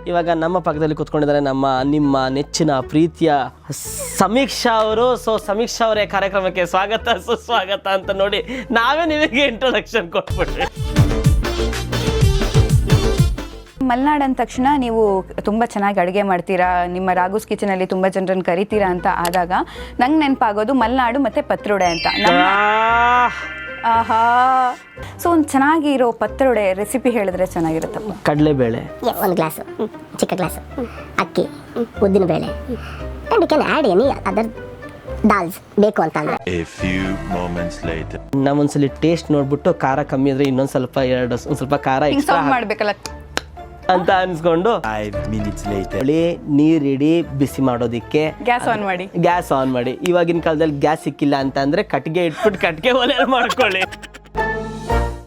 ಇವಾಗ ನಮ್ಮ ಪಕ್ಕದಲ್ಲಿ ಕೂತ್ಕೊಂಡಿದ್ದಾರೆ ನಿಮ್ಮ ನೆಚ್ಚಿನ ಪ್ರೀತಿಯ ಸಮೀಕ್ಷಾ ಅವರು. ಸೊ ಸಮೀಕ್ಷಾ ಅವರೇ ಕಾರ್ಯಕ್ರಮಕ್ಕೆ ಸ್ವಾಗತ ಸುಸ್ವಾಗತ ಅಂತ ನೋಡಿ ನಾವೇ ನಿಮಗೆ ಇಂಟ್ರೊಡಕ್ಷನ್ ಕೊಟ್ಬಿಟ್ರಿ. ಮಲೆನಾಡು ಅಂದ ತಕ್ಷಣ ನೀವು ತುಂಬ ಚೆನ್ನಾಗಿ ಅಡುಗೆ ಮಾಡ್ತೀರಾ, ನಿಮ್ಮ ರಾಗುಸ್ ಕಿಚನಲ್ಲಿ ತುಂಬ ಜನರನ್ನು ಕರಿತೀರಾ ಅಂತ ಆದಾಗ ನಂಗೆ ನೆನಪಾಗೋದು ಮಲೆನಾಡು ಮತ್ತು ಪತ್ರೊಡೆ ಅಂತ. ಆಹಾ, ಸೊ ಒಂದು ಚೆನ್ನಾಗಿರೋ ಪತ್ರೊಡೆ ರೆಸಿಪಿ ಹೇಳಿದ್ರೆ ಚೆನ್ನಾಗಿರುತ್ತಪ್ಪ. ಕಡಲೆಬೇಳೆ ಒಂದು ಗ್ಲಾಸು, ಚಿಕ್ಕ ಗ್ಲಾಸು ಅಕ್ಕಿ, ಉದ್ದಿನ ಬೇಳೆ, and you can add any other dals ಬೇಕು ಅಂತಂದರೆ. ನಾವೊಂದ್ಸಲಿ ಟೇಸ್ಟ್ ನೋಡ್ಬಿಟ್ಟು ಖಾರ ಕಮ್ಮಿ ಆದರೆ ಇನ್ನೊಂದು ಸ್ವಲ್ಪ ಒಂದು ಸ್ವಲ್ಪ ಖಾರ ಎಕ್ಸ್ಟ್ರಾ ಮಾಡಬೇಕಲ್ಲ ಅಂತ ಅನ್ಸ್ಕೊಂಡು 5 minutes ನೀರಿಡಿ ಬಿಸಿ ಮಾಡೋದಿಕ್ಕೆ ಗ್ಯಾಸ್ ಆನ್ ಮಾಡಿ. ಇವಾಗಿನ ಕಾಲದಲ್ಲಿ ಗ್ಯಾಸ್ ಸಿಕ್ಕಿಲ್ಲ ಅಂತ ಅಂದ್ರೆ ಕಟ್ಟಿಗೆ ಇಟ್ಬಿಟ್ಟು ಕಟ್ಟಿಗೆ ಒಲೆ ಮಾಡ್ಕೊಳ್ಳಿ.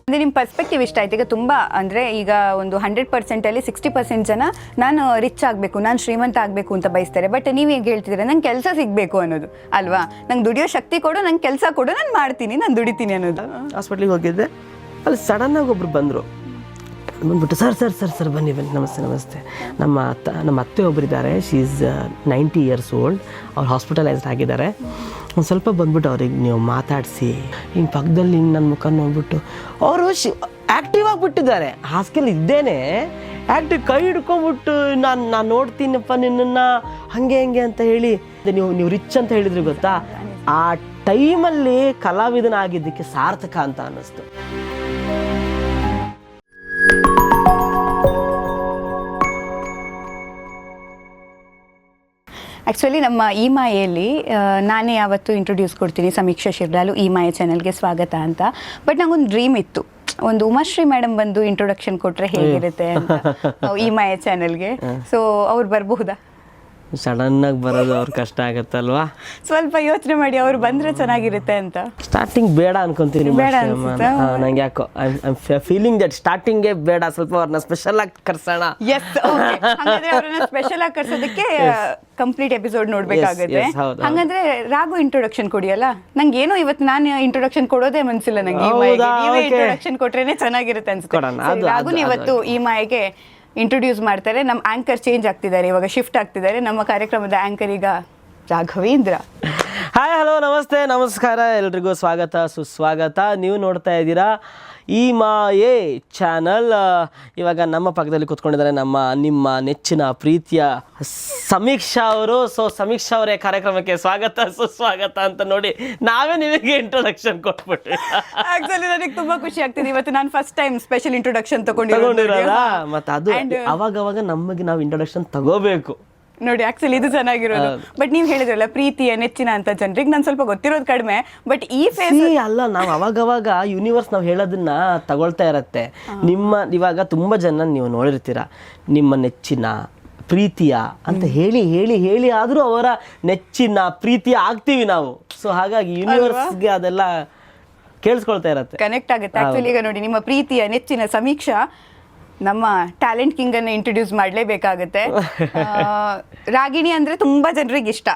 ಅಂದರೆ ನಿಮ್ಮ ಪರ್ಸ್ಪೆಕ್ಟಿವ್ ಇಷ್ಟ ಆಯ್ತು. ಈಗ ತುಂಬ ಅಂದರೆ ಈಗ ಒಂದು 100%ಅಲ್ಲಿ 60% ಜನ ನಾನು ರಿಚ್ ಆಗಬೇಕು, ನಾನು ಶ್ರೀಮಂತ ಆಗಬೇಕು ಅಂತ ಬಯಸ್ತಾರೆ. ಬಟ್ ನೀವು ಹೇಗೆ ಹೇಳ್ತಿದ್ರೆ ನಂಗೆ ಕೆಲಸ ಸಿಗಬೇಕು ಅನ್ನೋದು ಅಲ್ವಾ, ನಂಗೆ ದುಡಿಯೋ ಶಕ್ತಿ ಕೊಡು, ನಂಗೆ ಕೆಲಸ ಕೊಡು, ನಾನು ಮಾಡ್ತೀನಿ, ನಾನು ದುಡಿತೀನಿ ಅನ್ನೋದು. ಹಾಸ್ಪಿಟ್ಲಿಗೆ ಹೋಗಿದ್ದೆ, ಅಲ್ಲಿ ಸಡನ್ನಾಗಿ ಒಬ್ರು ಬಂದರು. ಬಂದ್ಬಿಟ್ಟು ಸರ್ ಬನ್ನಿ ನಮಸ್ತೆ. ನಮ್ಮ ಅತ್ತೆ ಒಬ್ಬರಿದ್ದಾರೆ, ಶಿ ಈಸ್ 90 years old. ಅವ್ರು ಹಾಸ್ಪಿಟಲೈಸ್ಡ್ ಆಗಿದ್ದಾರೆ. ಒಂದು ಸ್ವಲ್ಪ ಬಂದ್ಬಿಟ್ಟು ಅವ್ರಿಗೆ ನೀವು ಮಾತಾಡಿಸಿ ಹಿಂಗೆ ಪಕ್ಕದಲ್ಲಿ ಹಿಂಗೆ ನನ್ನ ಮುಖ ನೋಡ್ಬಿಟ್ಟು ಅವರು ಆ್ಯಕ್ಟಿವ್ ಆಗಿಬಿಟ್ಟಿದ್ದಾರೆ. ಹಾಸ್ಪಿಟಲ್ ಇದ್ದೇನೆ ಆ್ಯಕ್ಟಿವ್ ಕೈ ಹಿಡ್ಕೊಂಬಿಟ್ಟು ನಾನು ನೋಡ್ತೀನಪ್ಪ ನಿನ್ನನ್ನು ಹಾಗೆ ಅಂತ ಹೇಳಿ ನೀವು ರಿಚ್ ಅಂತ ಹೇಳಿದ್ರಿ ಗೊತ್ತಾ, ಆ ಟೈಮಲ್ಲಿ ಕಲಾವಿದನಾಗಿದ್ದಕ್ಕೆ ಸಾರ್ಥಕ ಅಂತ ಅನ್ನಿಸ್ತು. ಆ್ಯಕ್ಚುಲಿ ನಮ್ಮ ಈ ಮಾಯೆಯಲ್ಲಿ ನಾನೇ ಯಾವತ್ತೂ ಇಂಟ್ರೊಡ್ಯೂಸ್ ಕೊಡ್ತೀನಿ, ಸಮೀಕ್ಷಾ ಶಿರ್ಲಾಲು ಈ ಮಾಯೆ ಚಾನಲ್ಗೆ ಸ್ವಾಗತ ಅಂತ. ಬಟ್ ನಂಗೊಂದು ಡ್ರೀಮ್ ಇತ್ತು, ಒಂದು ಉಮಾಶ್ರೀ ಮೇಡಮ್ ಬಂದು ಇಂಟ್ರೊಡಕ್ಷನ್ ಕೊಟ್ಟರೆ ಹೇಗಿರುತ್ತೆ ಅಂತ ಈ ಮಾಯೆ ಚಾನಲ್ಗೆ. ಸೊ ಅವ್ರು ಬರಬಹುದಾ? ಸಡನ್ನಾಗಿ ಬರೋದು ಅವ್ರು ಕಷ್ಟ ಆಗುತ್ತಲ್ವಾ, ಸ್ವಲ್ಪ ಯೋಚನೆ ಮಾಡಿ ಅವ್ರು ಬಂದರೆ ಚೆನ್ನಾಗಿರುತ್ತೆ ಅಂತ. ಸ್ಟಾರ್ಟಿಂಗ್ ಬೇಡ ಅನ್ಕೊಂತೀನಿ, ನಂಗೆ ಯಾಕೋ ಫೀಲಿಂಗ್ ದಟ್ ಸ್ಟಾರ್ಟಿಂಗೇ ಬೇಡ, ಸ್ವಲ್ಪ ಅವ್ರನ್ನ ಸ್ಪೆಷಲ್ ಆಗಿ ಕರ್ಸೋಣ. ಅವ್ರನ್ನ ಸ್ಪೆಷಲ್ ಆಗಿ ಕರ್ಸೋದಕ್ಕೆ ಕಂಪ್ಲೀಟ್ ಎಪಿಸೋಡ್ ನೋಡ್ಬೇಕಾಗುತ್ತೆ. ಹಂಗಂದ್ರೆ ರಾಗು ಇಂಟ್ರೊಡಕ್ಷನ್ ಕೊಡಿಯಲ್ಲ, ನಂಗೆ ಏನೋ ಇವತ್ತು ನಾನು ಇಂಟ್ರೊಡಕ್ಷನ್ ಕೊಡೋದೇ ಮನ್ಸಿಲ್ಲ, ನಂಗೆ ಇಂಟ್ರೊಡಕ್ಷನ್ ಕೊಟ್ರೇನೆ ಚೆನ್ನಾಗಿರುತ್ತೆ ಅನ್ಸುತ್ತೆ. ರಾಗುನ ಇವತ್ತು ಈ ಮಾಯೆಗೆ ಇಂಟ್ರೊಡ್ಯೂಸ್ ಮಾಡ್ತಾರೆ. ನಮ್ಮ ಆಂಕರ್ ಚೇಂಜ್ ಆಗ್ತಿದ್ದಾರೆ, ಇವಾಗ ಶಿಫ್ಟ್ ಆಗ್ತಿದ್ದಾರೆ. ನಮ್ಮ ಕಾರ್ಯಕ್ರಮದ ಆಂಕರ್ ಈಗ ರಾಘವೇಂದ್ರ. ಹಾಯ್, ಹಲೋ, ನಮಸ್ತೆ, ನಮಸ್ಕಾರ, ಎಲ್ರಿಗೂ ಸ್ವಾಗತ ಸುಸ್ವಾಗತ. ನೀವು ನೋಡ್ತಾ ಇದ್ದೀರಾ ಈ ಮಾಯೆ ಚಾನಲ್. ಇವಾಗ ನಮ್ಮ ಪಕ್ಕದಲ್ಲಿ ಕೂತ್ಕೊಂಡಿದ್ದಾರೆ ನಿಮ್ಮ ನೆಚ್ಚಿನ ಪ್ರೀತಿಯ ಸಮೀಕ್ಷಾ ಅವರು. ಸೊ ಸಮೀಕ್ಷಾ ಅವರೇ ಕಾರ್ಯಕ್ರಮಕ್ಕೆ ಸ್ವಾಗತ ಸುಸ್ವಾಗತ ಅಂತ ನೋಡಿ ನಾವೇ ನಿಮಗೆ ಇಂಟ್ರೊಡಕ್ಷನ್ ಕೊಟ್ಬಿಟ್ರಿ. ಆಕ್ಚುಲಿ ನನಗೆ ತುಂಬಾ ಖುಷಿ ಆಗ್ತಿದೆ, ಇವತ್ತು ನಾನು ಫಸ್ಟ್ ಟೈಮ್ ಸ್ಪೆಷಲ್ ಇಂಟ್ರೊಡಕ್ಷನ್ ತಗೊಂಡಿರಲ್ಲ. ಮತ್ತೆ ಅದು ಅವಾಗ ನಮಗೆ ನಾವು ಇಂಟ್ರೊಡಕ್ಷನ್ ತಗೋಬೇಕು ನೋಡಿ. ಆಕ್ಚುಲಿ ಇದು ಚೆನ್ನಾಗಿರೋದು. ಬಟ್ ನೀವು ಹೇಳಿದ್ರಲ್ಲ ಪ್ರೀತಿಯ ನೆಚ್ಚಿನ ಅಂತ ಜನರಿಗೆ ನಾನು ಸ್ವಲ್ಪ ಗೊತ್ತಿರೋದು ಕಡಿಮೆ. ಬಟ್ ಈ ಫೇಸ್ ಅಲ್ಲ, ನಾವು ಅವಾಗ ಯೂನಿವರ್ಸ್ ನಾವು ಹೇಳೋದನ್ನ ತಗೊಳ್ತಾ ಇರತ್ತೆ. ಇವಾಗ ತುಂಬಾ ಜನ ನೀವು ನೋಡಿರ್ತೀರ, ನಿಮ್ಮ ನೆಚ್ಚಿನ ಪ್ರೀತಿಯ ಅಂತ ಹೇಳಿ ಆದ್ರೂ ಅವರ ನೆಚ್ಚಿನ ಪ್ರೀತಿಯ ಆಗ್ತೀವಿ ನಾವು. ಸೊ ಹಾಗಾಗಿ ಯೂನಿವರ್ಸ್ಗೆ ಅದೆಲ್ಲ ಕೇಳಿಸ್ಕೊಳ್ತಾ ಇರತ್ತೆ, ಕನೆಕ್ಟ್ ಆಗುತ್ತೆ. ಆಕ್ಚುಲಿ ಈಗ ನೋಡಿ, ನಿಮ್ಮ ಪ್ರೀತಿಯ ನೆಚ್ಚಿನ ಸಮೀಕ್ಷಾ ನಮ್ಮ ಟ್ಯಾಲೆಂಟ್ ಕಿಂಗ್ ಅನ್ನು ಇಂಟ್ರೊಡ್ಯೂಸ್ ಮಾಡಲೇಬೇಕಾಗುತ್ತೆ. ರಾಗಿಣಿ ಅಂದರೆ ತುಂಬ ಜನರಿಗೆ ಇಷ್ಟ,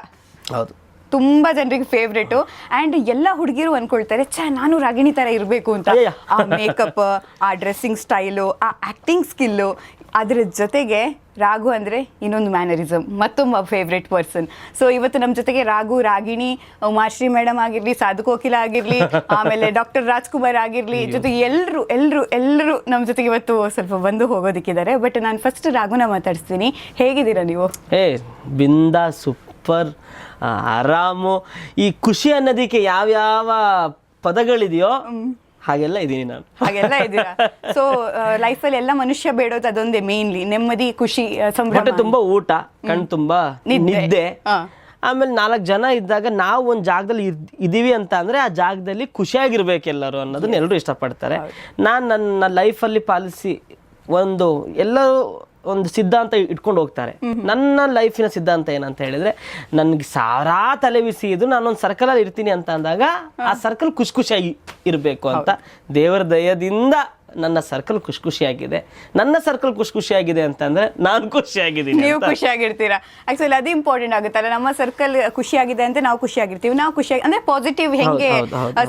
ಹೌದು, ತುಂಬ ಜನರಿಗೆ ಫೇವ್ರೇಟು. ಆ್ಯಂಡ್ ಎಲ್ಲ ಹುಡುಗಿರು ಅಂದ್ಕೊಳ್ತಾರೆ, ನಾನು ರಾಗಿಣಿ ಥರ ಇರಬೇಕು ಅಂತ. ಆ ಮೇಕಪ್, ಆ ಡ್ರೆಸ್ಸಿಂಗ್ ಸ್ಟೈಲು, ಆ ಆ್ಯಕ್ಟಿಂಗ್ ಸ್ಕಿಲ್ಲು, ಅದ್ರ ಜೊತೆಗೆ ರಾಘು ಅಂದರೆ ಇನ್ನೊಂದು ಮ್ಯಾನರಿಸಮ್, ಮತ್ತೊಬ್ಬ ಫೇವ್ರೇಟ್ ಪರ್ಸನ್. ಸೊ ಇವತ್ತು ನಮ್ಮ ಜೊತೆಗೆ ರಾಘು, ರಾಗಿಣಿ, ಉಮಾಶ್ರೀ ಮೇಡಮ್ ಆಗಿರಲಿ, ಸಾಧು ಕೋಕಿಲ ಆಗಿರಲಿ, ಆಮೇಲೆ ಡಾಕ್ಟರ್ ರಾಜ್ಕುಮಾರ್ ಆಗಿರಲಿ, ಜೊತೆಗೆ ಎಲ್ಲರೂ ನಮ್ಮ ಜೊತೆಗೆ ಇವತ್ತು ಸ್ವಲ್ಪ ಬಂದು ಹೋಗೋದಕ್ಕಿದ್ದಾರೆ. ಬಟ್ ನಾನು ಫಸ್ಟ್ ರಾಘುನ ಮಾತಾಡಿಸ್ತೀನಿ. ಹೇಗಿದ್ದೀರಾ ನೀವು? ಬಿಂದ ಸೂಪರ್, ಆರಾಮು. ಈ ಖುಷಿ ಅನ್ನೋದಕ್ಕೆ ಯಾವ್ಯಾವ ಪದಗಳಿದೆಯೋ ಹಾಗೆಲ್ಲ ಇದ್ದೀನಿ ನಾನು. ಹಾಗೆಲ್ಲ ಇದ್ದೀರಾ? ಸೊ ಲೈಫಲ್ಲಿ ಎಲ್ಲ ಮನುಷ್ಯ ಬೇಡೋದು ಅದೊಂದೇ, ಮೇನ್ಲಿ ನೆಮ್ಮದಿ, ಖುಷಿ, ಸಂಭ್ರಮ, ತುಂಬಾ ಊಟ, ಕಣ್ ತುಂಬಾ ನಿದ್ದೆ. ಆಮೇಲೆ 4 ಜನ ಇದ್ದಾಗ ನಾವು ಒಂದು ಜಾಗದಲ್ಲಿ ಇದೀವಿ ಅಂತ ಅಂದ್ರೆ ಆ ಜಾಗದಲ್ಲಿ ಖುಷಿಯಾಗಿರ್ಬೇಕು ಎಲ್ಲರೂ ಅನ್ನೋದನ್ನ ಎಲ್ಲರೂ ಇಷ್ಟಪಡ್ತಾರೆ. ನಾನು ನನ್ನ ಲೈಫಲ್ಲಿ ಪಾಲಿಸಿ ಎಲ್ಲರೂ ಒಂದು ಸಿದ್ಧಾಂತ ಇಟ್ಕೊಂಡು ಹೋಗ್ತಾರೆ. ನನ್ನ ಲೈಫಿನ ಸಿದ್ಧಾಂತ ಏನಂತ ಹೇಳಿದ್ರೆ, ನನ್ಗೆ ಸಾರಾ ತಲೆ ಬಿಸಿ ಇದು, ನಾನೊಂದು ಸರ್ಕಲಲ್ಲಿ ಇರ್ತೀನಿ ಅಂತ ಅಂದಾಗ ಆ ಸರ್ಕಲ್ ಖುಷಿಯಾಗಿ ಇರಬೇಕು ಅಂತ ದೇವರ ದಯದಿಂದ ನನ್ನ ಸರ್ಕಲ್ ಖುಷಿಯಾಗಿದೆ, ನನ್ನ ಸರ್ಕಲ್ ಖುಷಿಯಾಗಿದೆ ಅಂತಂದರೆ ನಾನು ಖುಷಿಯಾಗಿದ್ದೀನಿ. ನೀವು ಖುಷಿಯಾಗಿರ್ತೀರಾ. ಆ್ಯಕ್ಚುಲಿ ಅದು ಇಂಪಾರ್ಟೆಂಟ್ ಆಗುತ್ತಲ್ಲ, ನಮ್ಮ ಸರ್ಕಲ್ ಖುಷಿಯಾಗಿದೆ ಅಂತ ನಾವು ಖುಷಿಯಾಗಿರ್ತೀವಿ. ನಾವು ಖುಷಿಯಾಗಿ ಅಂದರೆ ಪಾಸಿಟಿವ್ ಹೆಂಗೆ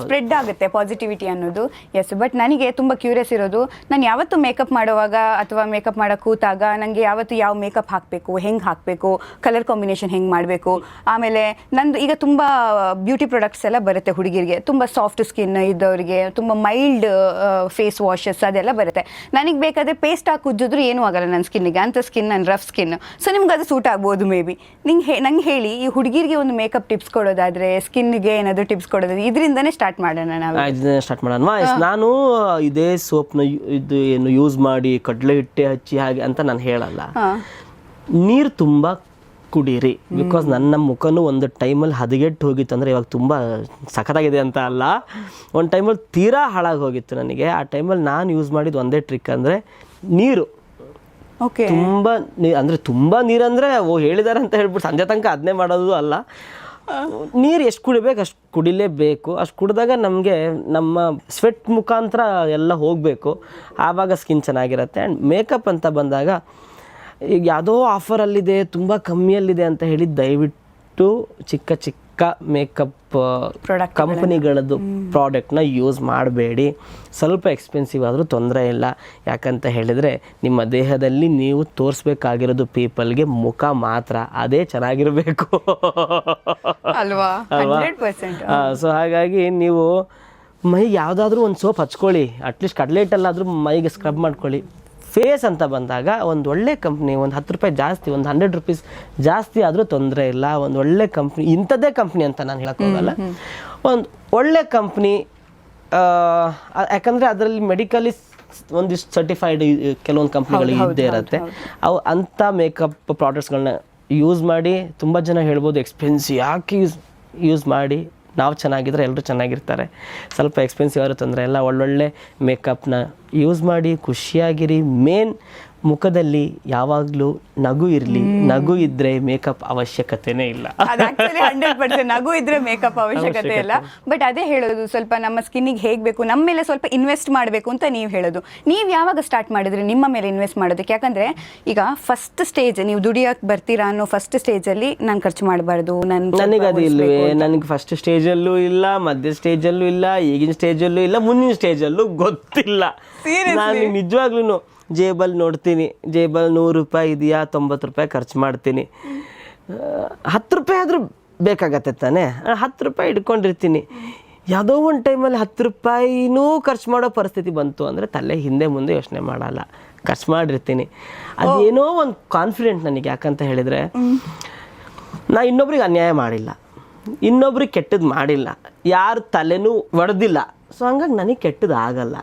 ಸ್ಪ್ರೆಡ್ ಆಗುತ್ತೆ ಪಾಸಿಟಿವಿಟಿ ಅನ್ನೋದು. ಎಸ್, ಬಟ್ ನನಗೆ ತುಂಬ ಕ್ಯೂರಿಯಸ್ ಇರೋದು, ನಾನು ಯಾವತ್ತು ಮೇಕಪ್ ಮಾಡುವಾಗ ಅಥವಾ ಮೇಕಪ್ ಮಾಡೋ ಕೂತಾಗ ನನಗೆ ಯಾವತ್ತು ಯಾವ ಮೇಕಪ್ ಹಾಕಬೇಕು, ಹೆಂಗೆ ಹಾಕಬೇಕು, ಕಲರ್ ಕಾಂಬಿನೇಷನ್ ಹೆಂಗೆ ಮಾಡಬೇಕು. ಆಮೇಲೆ ನಂದು ಈಗ ತುಂಬ ಬ್ಯೂಟಿ ಪ್ರಾಡಕ್ಟ್ಸ್ ಎಲ್ಲ ಬರುತ್ತೆ ಹುಡುಗಿರಿಗೆ, ತುಂಬ ಸಾಫ್ಟ್ ಸ್ಕಿನ್ ಇದ್ದವರಿಗೆ, ತುಂಬ ಮೈಲ್ಡ್ ಫೇಸ್ ವಾಶಸ್ ಅದೆಲ್ಲ ಬರುತ್ತೆ. ನನಗೆ ಬೇಕಾದರೆ ಪೇಸ್ಟ್ ಹಾಕಿ ಉಜ್ಜಿದ್ರು ಏನೂ ಆಗಲ್ಲ ನನ್ನ ಸ್ಕಿನ್ನಿಗೆ, ಅಂಥ ಸ್ಕಿನ್ ನನ್ನ ರಫ್ ಸ್ಕಿನ್. ಸೊ ನಿಮ್ಗೆ ಅದು ಸೂಟ್ ಆಗ್ಬೋದು ಮೇ ಬಿ. ನಂಗೆ ಹೇಳಿ, ಈ ಹುಡುಗಿರಿಗೆ ಒಂದು ಮೇಕಪ್ ಟಿಪ್ಸ್ ಕೊಡೋದಾದರೆ, ಸ್ಕಿನ್ಗೆ ಏನಾದರೂ ಟಿಪ್ಸ್ ಕೊಡೋದಾದ್ರೆ ಇದರಿಂದನೇ ಸ್ಟಾರ್ಟ್ ಮಾಡೋಣ ನಾವು. ಸ್ಟಾರ್ಟ್ ಮಾಡೋಣ. ನಾನು ಇದೇ ಸೋಪ್ನ ಇದು ಏನು ಯೂಸ್ ಮಾಡಿ ಕಡಲೆ ಹಿಟ್ಟೆ ಹಚ್ಚಿ ಹಾಗೆ ಅಂತ ನಾನು ಹೇಳಲ್ಲ. ನೀರು ತುಂಬ ಕುಡೀರಿ. ಬಿಕಾಸ್ ನನ್ನ ಮುಖನೂ ಒಂದು ಟೈಮಲ್ಲಿ ಹದಗೆಟ್ಟು ಹೋಗಿತ್ತು, ಅಂದರೆ ಇವಾಗ ತುಂಬ ಸಖತ್ತಾಗಿದೆ ಅಂತ ಅಲ್ಲ, ಒಂದು ಟೈಮಲ್ಲಿ ತೀರಾ ಹಾಳಾಗಿ ಹೋಗಿತ್ತು ನನಗೆ. ಆ ಟೈಮಲ್ಲಿ ನಾನು ಯೂಸ್ ಮಾಡಿದ್ದು ಒಂದೇ ಟ್ರಿಕ್ ಅಂದರೆ ನೀರು. ಓಕೆ, ತುಂಬ ಅಂದರೆ ತುಂಬ ನೀರಂದರೆ ಹೇಳಿದ್ದಾರೆ ಅಂತ ಹೇಳ್ಬಿಟ್ಟು ಸಂಜೆ ತನಕ ಅದನ್ನೇ ಮಾಡೋದು ಅಲ್ಲ. ನೀರು ಎಷ್ಟು ಕುಡಿಬೇಕು ಅಷ್ಟು ಕುಡಿಲೇಬೇಕು. ಅಷ್ಟು ಕುಡಿದಾಗ ನಮಗೆ ನಮ್ಮ ಸ್ವೆಟ್ ಮುಖಾಂತರ ಎಲ್ಲ ಹೋಗಬೇಕು, ಆವಾಗ ಸ್ಕಿನ್ ಚೆನ್ನಾಗಿರುತ್ತೆ. ಆ್ಯಂಡ್ ಮೇಕಪ್ ಅಂತ ಬಂದಾಗ ಈಗ ಯಾವುದೋ ಆಫರಲ್ಲಿದೆ, ತುಂಬ ಕಮ್ಮಿಯಲ್ಲಿದೆ ಅಂತ ಹೇಳಿ ದಯವಿಟ್ಟು ಚಿಕ್ಕ ಚಿಕ್ಕ ಮೇಕಪ್ ಕಂಪನಿಗಳದ್ದು ಪ್ರಾಡಕ್ಟ್ನ ಯೂಸ್ ಮಾಡಬೇಡಿ. ಸ್ವಲ್ಪ ಎಕ್ಸ್ಪೆನ್ಸಿವ್ ಆದರೂ ತೊಂದರೆ ಇಲ್ಲ. ಯಾಕಂತ ಹೇಳಿದರೆ ನಿಮ್ಮ ದೇಹದಲ್ಲಿ ನೀವು ತೋರಿಸ್ಬೇಕಾಗಿರೋದು ಪೀಪಲ್ಗೆ ಮುಖ ಮಾತ್ರ, ಅದೇ ಚೆನ್ನಾಗಿರಬೇಕು ಅಲ್ವಾ? ಸೊ ಹಾಗಾಗಿ ನೀವು ಮೈಗೆ ಯಾವುದಾದ್ರೂ ಒಂದು ಸೋಪ್ ಹಚ್ಕೊಳ್ಳಿ, ಅಟ್ಲೀಸ್ಟ್ ಕಡಲೆ ಹಿಟ್ಟಲ್ಲಾದರೂ ಮೈಗೆ ಸ್ಕ್ರಬ್ ಮಾಡ್ಕೊಳ್ಳಿ. ಫೇಸ್ ಅಂತ ಬಂದಾಗ ಒಂದು ಒಳ್ಳೆ ಕಂಪ್ನಿ, ಒಂದು 10 ರೂಪಾಯಿ ಜಾಸ್ತಿ, ಒಂದು 100 ರೂಪೀಸ್ ಜಾಸ್ತಿ ಆದರೂ ತೊಂದರೆ ಇಲ್ಲ. ಒಂದು ಒಳ್ಳೆ ಕಂಪ್ನಿ, ಇಂಥದ್ದೇ ಕಂಪ್ನಿ ಅಂತ ನಾನು ಹೇಳೋಕ್ಕೋಗಲ್ಲ, ಒಂದು ಒಳ್ಳೆ ಕಂಪ್ನಿ. ಯಾಕಂದರೆ ಅದರಲ್ಲಿ ಮೆಡಿಕಲಿ ಒಂದಿಷ್ಟು ಸರ್ಟಿಫೈಡ್ ಕೆಲವೊಂದು ಕಂಪ್ನಿಗಳು ಇದ್ದೇ ಇರುತ್ತೆ. ಅವು ಅಂಥ ಮೇಕಪ್ ಪ್ರಾಡಕ್ಟ್ಸ್ಗಳನ್ನ ಯೂಸ್ ಮಾಡಿ. ತುಂಬ ಜನ ಹೇಳ್ಬೋದು ಎಕ್ಸ್ಪೆನ್ಸಿವ್ ಯಾಕೆ ಯೂಸ್ ಮಾಡಿ, ನಾವು ಚೆನ್ನಾಗಿದ್ರೆ ಎಲ್ಲರೂ ಚೆನ್ನಾಗಿರ್ತಾರೆ. ಸ್ವಲ್ಪ ಎಕ್ಸ್ಪೆನ್ಸಿವ್ ಆದರೂ ತೊಂದರೆ ಇಲ್ಲ. ಒಳ್ಳೊಳ್ಳೆ ಮೇಕಪ್ನ ಯೂಸ್ ಮಾಡಿ, ಖುಷಿಯಾಗಿರಿ. ಮೇನ್ ಮುಖದಲ್ಲಿ ಯಾವಾಗಲೂ ನಗು ಇರಲಿ. ನಗು ಇದ್ದರೆ ಮೇಕಪ್ ಅವಶ್ಯಕತೆನೇ ಇಲ್ಲ. 100% ನಗು ಇದ್ರೆ ಮೇಕಪ್ ಅವಶ್ಯಕತೆ ಇಲ್ಲ. ಬಟ್ ಅದೇ ಹೇಳೋದು, ಸ್ವಲ್ಪ ನಮ್ಮ ಸ್ಕಿನ್ನಿಗೆ ಹೇಗೆ ಬೇಕು, ನಮ್ಮ ಮೇಲೆ ಸ್ವಲ್ಪ ಇನ್ವೆಸ್ಟ್ ಮಾಡಬೇಕು ಅಂತ ನೀವು ಹೇಳೋದು. ನೀವು ಯಾವಾಗ ಸ್ಟಾರ್ಟ್ ಮಾಡಿದ್ರಿ ನಿಮ್ಮ ಮೇಲೆ ಇನ್ವೆಸ್ಟ್ ಮಾಡೋದಕ್ಕೆ? ಯಾಕಂದರೆ ಈಗ ಫಸ್ಟ್ ಸ್ಟೇಜ್, ನೀವು ದುಡಿಯೋಕ್ಕೆ ಬರ್ತೀರಾ ಅನ್ನೋ ಫಸ್ಟ್ ಸ್ಟೇಜಲ್ಲಿ ನಾನು ಖರ್ಚು ಮಾಡಬಾರ್ದು, ನನಗೆ ಅದು ಇಲ್ಲವೇ. ನನಗೆ ಫಸ್ಟ್ ಸ್ಟೇಜಲ್ಲೂ ಇಲ್ಲ, ಮಧ್ಯ ಸ್ಟೇಜಲ್ಲೂ ಇಲ್ಲ, ಈಗಿನ ಸ್ಟೇಜಲ್ಲೂ ಇಲ್ಲ, ಮುಂದಿನ ಸ್ಟೇಜಲ್ಲೂ ಗೊತ್ತಿಲ್ಲ. ನಾನು ನಿಜವಾಗ್ಲೂ ಜೇಬಲ್ಲಿ ನೋಡ್ತೀನಿ, ಜೇಬಲ್ಲಿ 100 ರೂಪಾಯಿ ಇದೆಯಾ, 90 ರೂಪಾಯಿ ಖರ್ಚು ಮಾಡ್ತೀನಿ. 10 ರೂಪಾಯಿ ಆದರೂ ಬೇಕಾಗತ್ತೆ ತಾನೇ, 10 ರೂಪಾಯಿ ಇಟ್ಕೊಂಡಿರ್ತೀನಿ. ಯಾವುದೋ ಒಂದು ಟೈಮಲ್ಲಿ 10 ರೂಪಾಯಿನೂ ಖರ್ಚು ಮಾಡೋ ಪರಿಸ್ಥಿತಿ ಬಂತು ಅಂದರೆ ತಲೆ ಹಿಂದೆ ಮುಂದೆ ಯೋಚನೆ ಮಾಡಲ್ಲ, ಖರ್ಚು ಮಾಡಿರ್ತೀನಿ. ಅದೇನೋ ಒಂದು ಕಾನ್ಫಿಡೆಂಟ್ ನನಗೆ. ಯಾಕಂತ ಹೇಳಿದರೆ ನಾ ಇನ್ನೊಬ್ರಿಗೆ ಅನ್ಯಾಯ ಮಾಡಿಲ್ಲ, ಇನ್ನೊಬ್ರಿಗೆ ಕೆಟ್ಟದ್ದು ಮಾಡಿಲ್ಲ, ಯಾರು ತಲೆನೂ ಒಡೆದಿಲ್ಲ. ಸೊ ಹಂಗಾಗಿ ನನಗೆ ಕೆಟ್ಟದ್ದು ಆಗಲ್ಲ.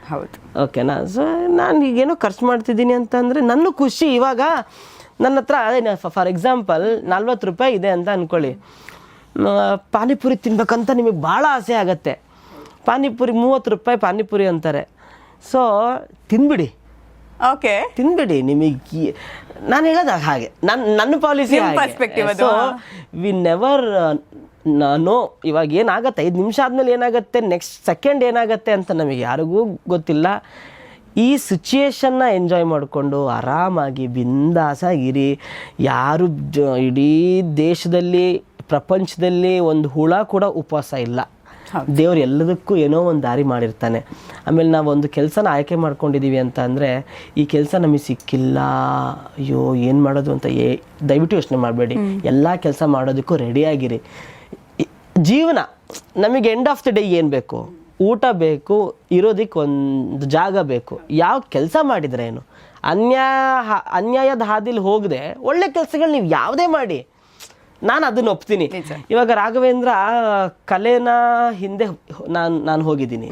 ಹೌದು, ಓಕೆನಾ? ಸೊ ನಾನು ಈಗೇನೋ ಖರ್ಚು ಮಾಡ್ತಿದ್ದೀನಿ ಅಂತಂದರೆ ನನ್ನ ಖುಷಿ. ಇವಾಗ ನನ್ನ ಹತ್ರ ಅದೇ ಫಾರ್ ಎಕ್ಸಾಂಪಲ್ 40 ರೂಪಾಯಿ ಇದೆ ಅಂತ ಅಂದ್ಕೊಳ್ಳಿ, ಪಾನಿಪುರಿ ತಿನ್ಬೇಕಂತ ನಿಮಗೆ ಭಾಳ ಆಸೆ ಆಗುತ್ತೆ. ಪಾನಿಪುರಿ 30 ರೂಪಾಯಿ ಪಾನಿಪುರಿ ಅಂತಾರೆ. ಸೊ ತಿನ್ಬಿಡಿ, ಓಕೆ, ತಿನ್ಬಿಡಿ. ನಿಮಗೆ ನಾನು ಹೇಳೋದು ಹಾಗೆ, ನನ್ನ policy. So we never know ಇವಾಗ ಏನಾಗುತ್ತೆ, 5 ನಿಮಿಷ ಆದಮೇಲೆ ಏನಾಗುತ್ತೆ, ನೆಕ್ಸ್ಟ್ ಸೆಕೆಂಡ್ ಏನಾಗುತ್ತೆ ಅಂತ ನಮಗೆ ಯಾರಿಗೂ ಗೊತ್ತಿಲ್ಲ. ಈ ಸಿಚುಯೇಷನ್ನ ಎಂಜಾಯ್ ಮಾಡಿಕೊಂಡು ಆರಾಮಾಗಿ ಬಿಂದಾಸಾಗಿರಿ. ಯಾರು ಇಡೀ ದೇಶದಲ್ಲಿ ಪ್ರಪಂಚದಲ್ಲಿ ಒಂದು ಹುಳ ಕೂಡ ಉಪವಾಸ ಇಲ್ಲ. ದೇವ್ರು ಎಲ್ಲದಕ್ಕೂ ಏನೋ ಒಂದು ದಾರಿ ಮಾಡಿರ್ತಾನೆ. ಆಮೇಲೆ ನಾವು ಒಂದು ಕೆಲಸನ ಆಯ್ಕೆ ಮಾಡ್ಕೊಂಡಿದ್ದೀವಿ ಅಂತ ಅಂದರೆ ಈ ಕೆಲಸ ನಮಗೆ ಸಿಕ್ಕಿಲ್ಲ, ಅಯ್ಯೋ ಏನು ಮಾಡೋದು ಅಂತ ದಯವಿಟ್ಟು ಯೋಚನೆ ಮಾಡಬೇಡಿ. ಎಲ್ಲ ಕೆಲಸ ಮಾಡೋದಕ್ಕೂ ರೆಡಿಯಾಗಿರಿ. ಜೀವನ ನಮಗೆ ಎಂಡ್ ಆಫ್ ದ ಡೇ ಏನು ಬೇಕು? ಊಟ ಬೇಕು, ಇರೋದಕ್ಕೆ ಒಂದು ಜಾಗ ಬೇಕು. ಯಾವ ಕೆಲಸ ಮಾಡಿದರೆ ಏನು, ಅನ್ಯಾಯದ ಹಾದಿಲಿ ಹೋಗದೆ ಒಳ್ಳೆ ಕೆಲಸಗಳು ನೀವು ಯಾವುದೇ ಮಾಡಿ, ನಾನು ಅದನ್ನು ಒಪ್ತೀನಿ. ಇವಾಗ ರಾಘವೇಂದ್ರ ಕಲೆನ ಹಿಂದೆ ನಾನು ಹೋಗಿದ್ದೀನಿ,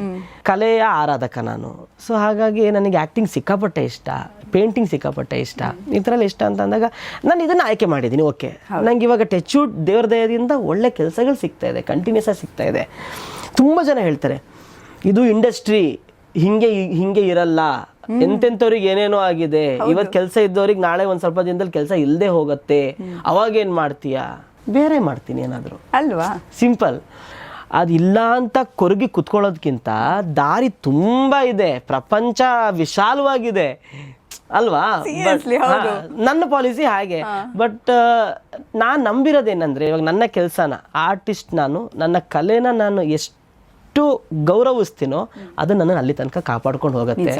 ಕಲೆಯ ಆರಾಧಕ ನಾನು. ಸೊ ಹಾಗಾಗಿ ನನಗೆ ಆ್ಯಕ್ಟಿಂಗ್ ಸಿಕ್ಕಾಪಟ್ಟೆ ಇಷ್ಟ, ಪೇಂಟಿಂಗ್ ಸಿಕ್ಕಾಪಟ್ಟೆ ಇಷ್ಟ. ಈ ಥರ ಎಲ್ಲ ಇಷ್ಟ ಅಂತ ಅಂದಾಗ ನಾನು ಇದನ್ನು ಆಯ್ಕೆ ಮಾಡಿದ್ದೀನಿ. ಓಕೆ, ನಂಗೆ ಇವಾಗ ಟೆಚ್ವುಡ್ ದೇವ್ರ ದಯದಿಂದ ಒಳ್ಳೆ ಕೆಲಸಗಳು ಸಿಗ್ತಾಯಿದೆ, ಕಂಟಿನ್ಯೂಸ್ ಆಗಿ ಸಿಗ್ತಾಯಿದೆ. ತುಂಬ ಜನ ಹೇಳ್ತಾರೆ ಇದು ಇಂಡಸ್ಟ್ರಿ ಹಿಂಗೆ ಇರಲ್ಲ, ಎಂತೆಂಥವ್ರಿಗೆ ಏನೇನೋ ಆಗಿದೆ, ಇವತ್ತು ಕೆಲಸ ಇದ್ದವ್ರಿಗೆ ನಾಳೆ ಒಂದು ಸ್ವಲ್ಪ ದಿನದಲ್ಲಿ ಕೆಲಸ ಇಲ್ಲದೆ ಹೋಗುತ್ತೆ, ಅವಾಗೇನು ಮಾಡ್ತೀಯಾ? ಬೇರೆ ಮಾಡ್ತೀನಿ ಏನಾದರೂ, ಅಲ್ವಾ? ಸಿಂಪಲ್. ಅದಿಲ್ಲ ಅಂತ ಕೊರಗಿ ಕುತ್ಕೊಳ್ಳೋದಕ್ಕಿಂತ ದಾರಿ ತುಂಬ ಇದೆ, ಪ್ರಪಂಚ ವಿಶಾಲವಾಗಿದೆ ಅಲ್ವಾ. ನನ್ನ ಪಾಲಿಸಿ ಹಾಗೆ. ಬಟ್ ನಾನು ನಂಬಿರೋದೇನಂದ್ರೆ, ಇವಾಗ ನನ್ನ ಕೆಲಸನ ಆರ್ಟಿಸ್ಟ್, ನನ್ನ ಕಲೆನ ನಾನು ಎಷ್ಟು ಗೌರವಿಸ್ತೀನೋ ಅದು ನನ್ನ ಅಲ್ಲಿ ತನಕ ಕಾಪಾಡ್ಕೊಂಡು ಹೋಗುತ್ತೆ.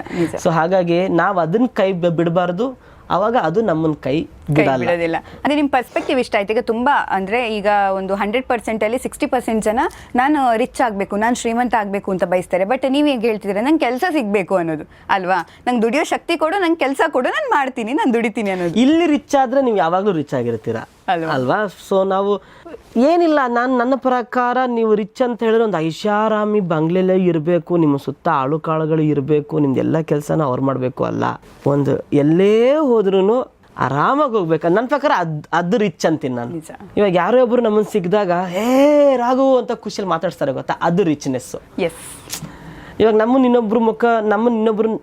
ಸೊ ಹಾಗಾಗಿ ನಾವು ಅದನ್ನ ಕೈ ಬಿಡಬಾರ್ದು, ಅವಾಗ ಅದು ನಮ್ಮನ್ನ ಕೈ ಬಿಡೋದಿಲ್ಲ. ಅಂದ್ರೆ ನಿಮ್ಮ ಪರ್ಸ್ಪೆಕ್ಟಿವ್ ಇಷ್ಟ ಆಯ್ತು. ಈಗ ತುಂಬಾ ಅಂದ್ರೆ ಈಗ ಒಂದು 100% ಅಲ್ಲಿ 60% ಜನ ನಾನು ರಿಚ್ ಆಗಬೇಕು, ನಾನು ಶ್ರೀಮಂತ ಆಗಬೇಕು ಅಂತ ಬಯಸ್ತಾರೆ. ಬಟ್ ನೀವು ಹೇಗೆ ಹೇಳ್ತಿದ್ರೆ ನಂಗೆ ಕೆಲಸ ಸಿಗಬೇಕು ಅನ್ನೋದು ಅಲ್ವಾ, ನಂಗೆ ದುಡಿಯೋ ಶಕ್ತಿ ಕೊಡು, ನಂಗೆ ಕೆಲಸ ಕೊಡು, ನಾನು ಮಾಡ್ತೀನಿ, ನಾನು ದುಡಿತೀನಿ ಅನ್ನೋದು. ಇಲ್ಲಿ ರಿಚ್ ಆದ್ರೆ ನೀವು ಯಾವಾಗಲೂ ರಿಚ್ ಆಗಿರ್ತೀರಾ ಅಲ್ವಾ. ಸೊ ನಾವು ಏನಿಲ್ಲ, ನನ್ನ ಪ್ರಕಾರ ನೀವು ರಿಚ್ ಅಂತ ಹೇಳಿದ್ರೆ ಒಂದು ಐಷಾರಾಮಿ ಬಂಗ್ಲೆಲೇ ಇರಬೇಕು, ನಿಮ್ಮ ಸುತ್ತ ಆಳು ಕಾಳುಗಳು ಇರಬೇಕು, ನಿಮ್ದೆಲ್ಲ ಕೆಲಸನ ಅವ್ರು ಮಾಡಬೇಕು ಅಲ್ಲ. ಒಂದು ಎಲ್ಲೇ ಹೋದ್ರೂ ಆರಾಮಾಗಿ ಹೋಗ್ಬೇಕು. ನನ್ನ ಪ್ರಕಾರ ಅದು ರಿಚ್ ಅಂತೀನಿ ನಾನು. ಇವಾಗ ಯಾರೋ ಒಬ್ರು ನಮ್ಮನ್ನು ಸಿಕ್ಕಿದಾಗ ರಾಘು ಅಂತ ಖುಷಿಯಲ್ಲಿ ಮಾತಾಡ್ತಾರೆ ಗೊತ್ತಾ, ಅದು ರಿಚ್ನೆಸ್ಸು. ಇವಾಗ ನಮ್ಮನ್ನ ಇನ್ನೊಬ್ರು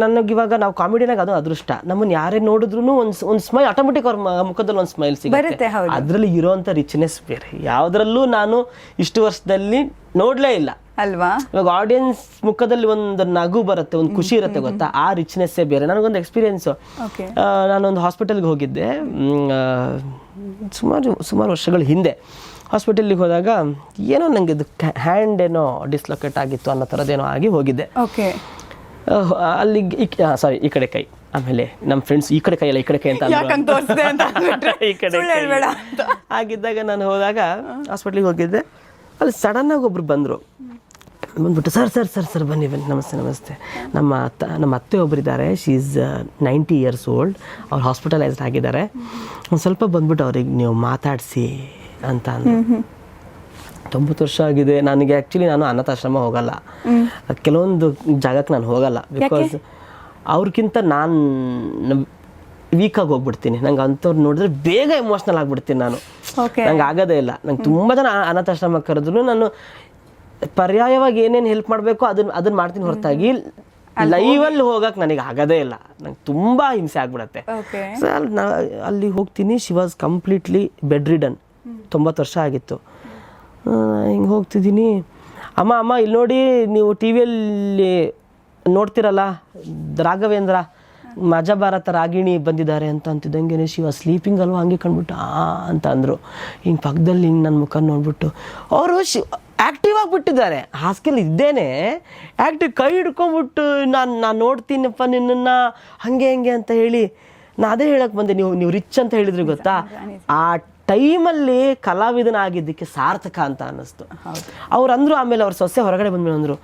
ನನಗಿವಾಗ ನಾವು ಕಾಮಿಡಿನಾಗ ಅದು ಅದೃಷ್ಟ, ನಮ್ಮನ್ನು ಯಾರೇ ನೋಡಿದ್ರು ಒಂದು ಸ್ಮೈಲ್ ಆಟೋಮೆಟಿಕ್ ಅವ್ರ ಮುಖದಲ್ಲಿ ಒಂದು ಸ್ಮೈಲ್ ಸಿಗುತ್ತೆ. ಅದರಲ್ಲಿ ಇರೋಂಥ ರಿಚ್ನೆಸ್ ಬೇರೆ ಯಾವುದರಲ್ಲೂ ನಾನು ಇಷ್ಟು ವರ್ಷದಲ್ಲಿ ನೋಡಲೇ ಇಲ್ಲ ಅಲ್ವಾ. ಇವಾಗ ಆಡಿಯನ್ಸ್ ಮುಖದಲ್ಲಿ ಒಂದು ನಗು ಬರುತ್ತೆ, ಒಂದು ಖುಷಿ ಇರುತ್ತೆ ಗೊತ್ತಾ, ಆ ರಿಚ್ನೆಸ್ಸೇ ಬೇರೆ. ನನಗೊಂದು ಎಕ್ಸ್ಪೀರಿಯೆನ್ಸು, ನಾನೊಂದು ಹಾಸ್ಪಿಟಲ್ಗೆ ಹೋಗಿದ್ದೆ ಸುಮಾರು ವರ್ಷಗಳ ಹಿಂದೆ. ಹಾಸ್ಪಿಟಲ್ಗೆ ಹೋದಾಗ ಏನೋ ನನಗೆ ಇದು ಹ್ಯಾಂಡ್ ಏನೋ ಡಿಸ್ಲೊಕೇಟ್ ಆಗಿತ್ತು ಅನ್ನೋ ಥರದ್ದೇನೋ ಆಗಿ ಹೋಗಿದ್ದೆ. ಅಲ್ಲಿ ಈ ಕಡೆ ಕೈ, ಆಮೇಲೆ ನಮ್ಮ ಫ್ರೆಂಡ್ಸ್ ಈ ಕಡೆ ಕೈ ಅಲ್ಲ ಈ ಕಡೆ ಕೈ ಅಂತ ಈ ಕಡೆ ಆಗಿದ್ದಾಗ ನಾನು ಹೋದಾಗ ಹಾಸ್ಪಿಟ್ಲಿಗೆ ಹೋಗಿದ್ದೆ. ಅಲ್ಲಿ ಸಡನ್ನಾಗಿ ಒಬ್ರು ಬಂದ್ಬಿಟ್ಟು ಸರ್ ಬನ್ನಿ ನಮಸ್ತೆ. ನಮ್ಮ ಅತ್ತೆ ಒಬ್ಬರಿದ್ದಾರೆ, ಶಿ ಈಸ್ 90 years old, ಅವ್ರು ಹಾಸ್ಪಿಟಲೈಸ್ಡ್ ಆಗಿದ್ದಾರೆ, ಒಂದು ಸ್ವಲ್ಪ ಬಂದ್ಬಿಟ್ಟು ಅವ್ರಿಗೆ ನೀವು ಮಾತಾಡಿಸಿ ಅಂತ ಅಂದರು. 90 ವರ್ಷ ಆಗಿದೆ. ನನಗೆ ಆ್ಯಕ್ಚುಲಿ ನಾನು ಅನಾಥಾಶ್ರಮ ಹೋಗಲ್ಲ, ಕೆಲವೊಂದು ಜಾಗಕ್ಕೆ ನಾನು ಹೋಗಲ್ಲ, ಬಿಕಾಸ್ ಅವ್ರಿಗಿಂತ ನಾನು ವೀಕಾಗಿ ಹೋಗ್ಬಿಡ್ತೀನಿ. ನಂಗೆ ಅಂಥವ್ರು ನೋಡಿದ್ರೆ ಬೇಗ ಎಮೋಷ್ನಲ್ ಆಗಿಬಿಡ್ತೀನಿ ನಾನು, ನಂಗೆ ಆಗೋದೇ ಇಲ್ಲ. ನಂಗೆ ತುಂಬ ಜನ ಅನಾಥಾಶ್ರಮ ಕರೆದ್ರು ನಾನು ಪರ್ಯಾಯವಾಗಿ ಏನೇನು ಹೆಲ್ಪ್ ಮಾಡಬೇಕು ಅದನ್ನ ಮಾಡ್ತೀನಿ, ಹೊರತಾಗಿ ಲೈವಲ್ಲಿ ಹೋಗಕ್ಕೆ ನನಗೆ ಆಗೋದೇ ಇಲ್ಲ, ನಂಗೆ ತುಂಬ ಹಿಂಸೆ ಆಗ್ಬಿಡತ್ತೆ. ಸೊ ಅಲ್ಲಿ ಹೋಗ್ತೀನಿ, she was completely bed ridden, 90 ವರ್ಷ ಆಗಿತ್ತು. ಹಿಂಗೆ ಹೋಗ್ತಿದ್ದೀನಿ, ಅಮ್ಮ ಇಲ್ಲಿ ನೋಡಿ, ನೀವು ಟಿ ವಿಯಲ್ಲಿ ನೋಡ್ತಿರಲ್ಲ ರಾಘವೇಂದ್ರ ಮಜಾ ಭಾರತ ರಾಗಿಣಿ ಬಂದಿದ್ದಾರೆ ಅಂತ ಅಂತಿದ್ದಂಗೆ ಶಿವ ಸ್ಲೀಪಿಂಗ್ ಅಲ್ವಾ, ಹಂಗೆ ಕಂಡ್ಬಿಟ್ಟು ಅಂತ ಅಂದರು. ಹಿಂಗೆ ಪಕ್ಕದಲ್ಲಿ ಹಿಂಗೆ ನನ್ನ ಮುಖ ನೋಡ್ಬಿಟ್ಟು ಅವರು ಆ್ಯಕ್ಟಿವ್ ಆಗಿಬಿಟ್ಟಿದ್ದಾರೆ. ಹಾಸ್ಟೆಲ್ ಇದ್ದೇನೆ ಆ್ಯಕ್ಟಿವ್, ಕೈ ಹಿಡ್ಕೊಂಬಿಟ್ಟು ನಾನು ನೋಡ್ತೀನಪ್ಪ ನಿನ್ನನ್ನು ಹಂಗೆ ಅಂತ ಹೇಳಿ. ನಾ ಅದೇ ಹೇಳಕ್ಕೆ ಬಂದೆ, ನೀವು ರಿಚ್ ಅಂತ ಹೇಳಿದ್ರಿ ಗೊತ್ತಾ, ಆ ಟೈಮಲ್ಲಿ ಕಲಾವಿದನ ಆಗಿದ್ದಕ್ಕೆ ಸಾರ್ಥಕ ಅಂತ ಅನ್ನಿಸ್ತು. ಅವ್ರು ಅಂದರು, ಆಮೇಲೆ ಅವ್ರ ಸೊಸೆ ಹೊರಗಡೆ ಬಂದ್ಮೇಲೆ ಅಂದರು,